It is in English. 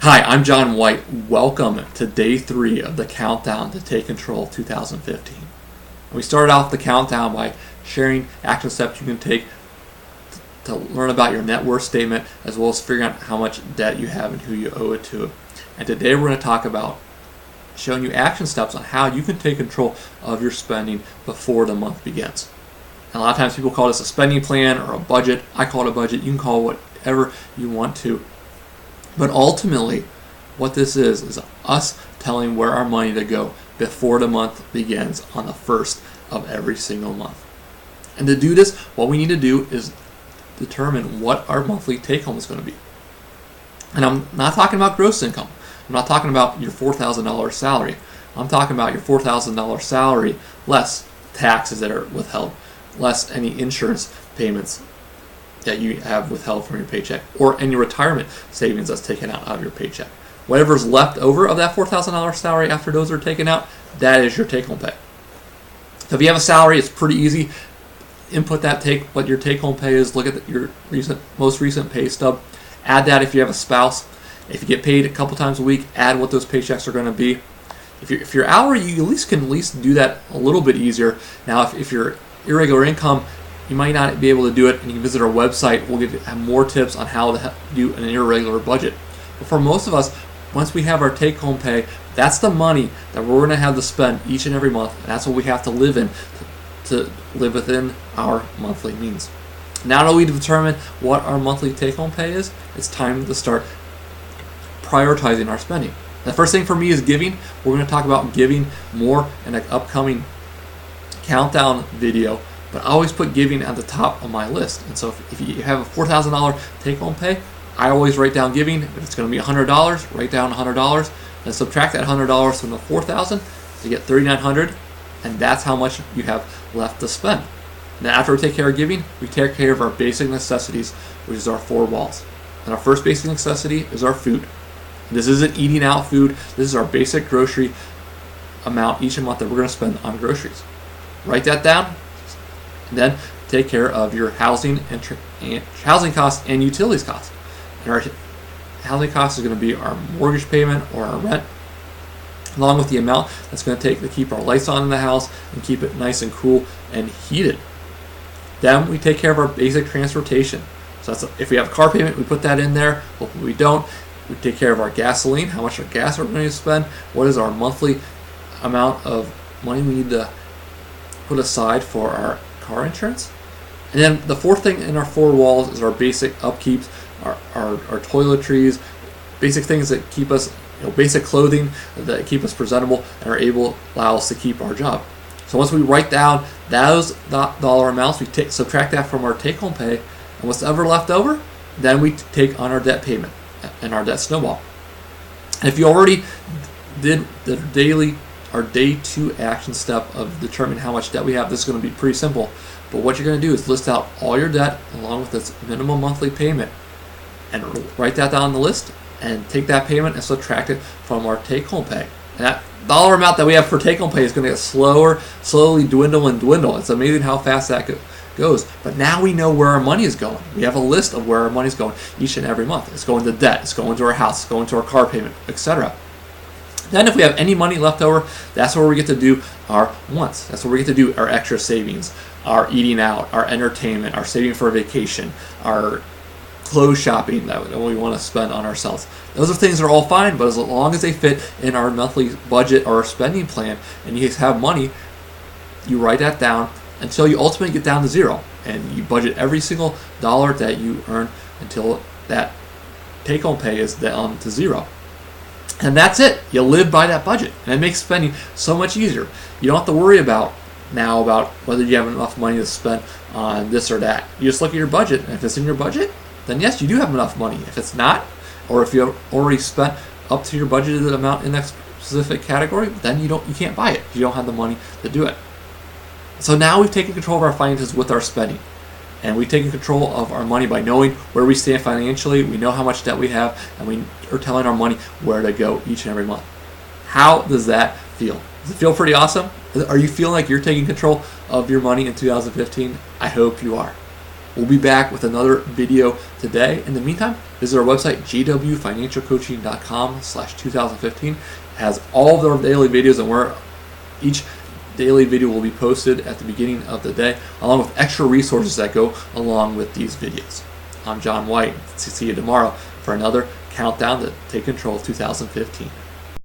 Hi, I'm John White. Welcome to day 3 of the countdown to take control of 2015. We started off the countdown by sharing action steps you can take to learn about your net worth statement, as well as figuring out how much debt you have and who you owe it to. And today we're going to talk about showing you action steps on how you can take control of your spending before the month begins. And a lot of times people call this a spending plan or a budget. I call it a budget. You can call it whatever you want to. But ultimately, what this is us telling where our money to go before the month begins on the first of every single month. And to do this, what we need to do is determine what our monthly take-home is going to be. And I'm not talking about gross income. I'm not talking about your $4,000 salary. I'm talking about your $4,000 salary less taxes that are withheld, less any insurance payments that you have withheld from your paycheck, or any retirement savings that's taken out of your paycheck. Whatever's left over of that $4,000 salary after those are taken out, that is your take-home pay. So if you have a salary, it's pretty easy. Input what your take-home pay is. Look at your most recent pay stub. Add that if you have a spouse. If you get paid a couple times a week, add what those paychecks are going to be. If you're hourly, you can at least do that a little bit easier. Now, if you're irregular income, you might not be able to do it, and you can visit our website. We'll have more tips on how to do an irregular budget. But for most of us, once we have our take-home pay, that's the money that we're going to have to spend each and every month, and that's what we have to live in to live within our monthly means. Now that we've determined what our monthly take-home pay is, it's time to start prioritizing our spending. The first thing for me is giving. We're going to talk about giving more in an upcoming countdown video. But I always put giving at the top of my list. And so if you have a $4,000 take-home pay, I always write down giving. If it's going to be $100, write down $100, and subtract that $100 from the $4,000 to get $3,900, and that's how much you have left to spend. Now, after we take care of giving, we take care of our basic necessities, which is our 4 walls. And our first basic necessity is our food. This isn't eating out food. This is our basic grocery amount each month that we're going to spend on groceries. Write that down. And then take care of your housing housing costs and utilities costs. And our housing costs is going to be our mortgage payment or our rent, along with the amount that's going to take to keep our lights on in the house and keep it nice and cool and heated. Then we take care of our basic transportation. So if we have a car payment, we put that in there. But if we don't, we take care of our gasoline, how much our gas we're going to spend, what is our monthly amount of money we need to put aside for our car insurance. And then the fourth thing in our 4 walls is our basic upkeeps, our toiletries, basic things that keep us, basic clothing that keep us presentable and allow us to keep our job. So once we write down those dollar amounts, we subtract that from our take-home pay, and what's ever left over, then we take on our debt payment and our debt snowball. And if you already did our day 2 action step of determining how much debt we have, this is going to be pretty simple. But what you're going to do is list out all your debt along with its minimum monthly payment and write that down on the list and take that payment and subtract it from our take-home pay. And that dollar amount that we have for take-home pay is going to get slowly dwindle. It's amazing how fast that goes. But now we know where our money is going. We have a list of where our money is going each and every month. It's going to debt, it's going to our house, it's going to our car payment, etc. Then if we have any money left over, that's where we get to do our wants. That's where we get to do our extra savings, our eating out, our entertainment, our saving for a vacation, our clothes shopping that we want to spend on ourselves. Those are things that are all fine, but as long as they fit in our monthly budget or our spending plan and you have money, you write that down until you ultimately get down to zero. And you budget every single dollar that you earn until that take-home pay is down to zero. And that's it. You live by that budget. And it makes spending so much easier. You don't have to worry about whether you have enough money to spend on this or that. You just look at your budget, and if it's in your budget, then yes, you do have enough money. If it's not, or if you have already spent up to your budgeted amount in that specific category, then you can't buy it. You don't have the money to do it. So now we've taken control of our finances with our spending. And we've taken control of our money by knowing where we stand financially. We know how much debt we have, and we are telling our money where to go each and every month. How does that feel? Does it feel pretty awesome? Are you feeling like you're taking control of your money in 2015? I hope you are. We'll be back with another video today. In the meantime, visit our website, gwfinancialcoaching.com/2015. It has all of our daily videos and where each daily video will be posted at the beginning of the day, along with extra resources that go along with these videos. I'm John White. See you tomorrow for another Countdown to Take Control 2015.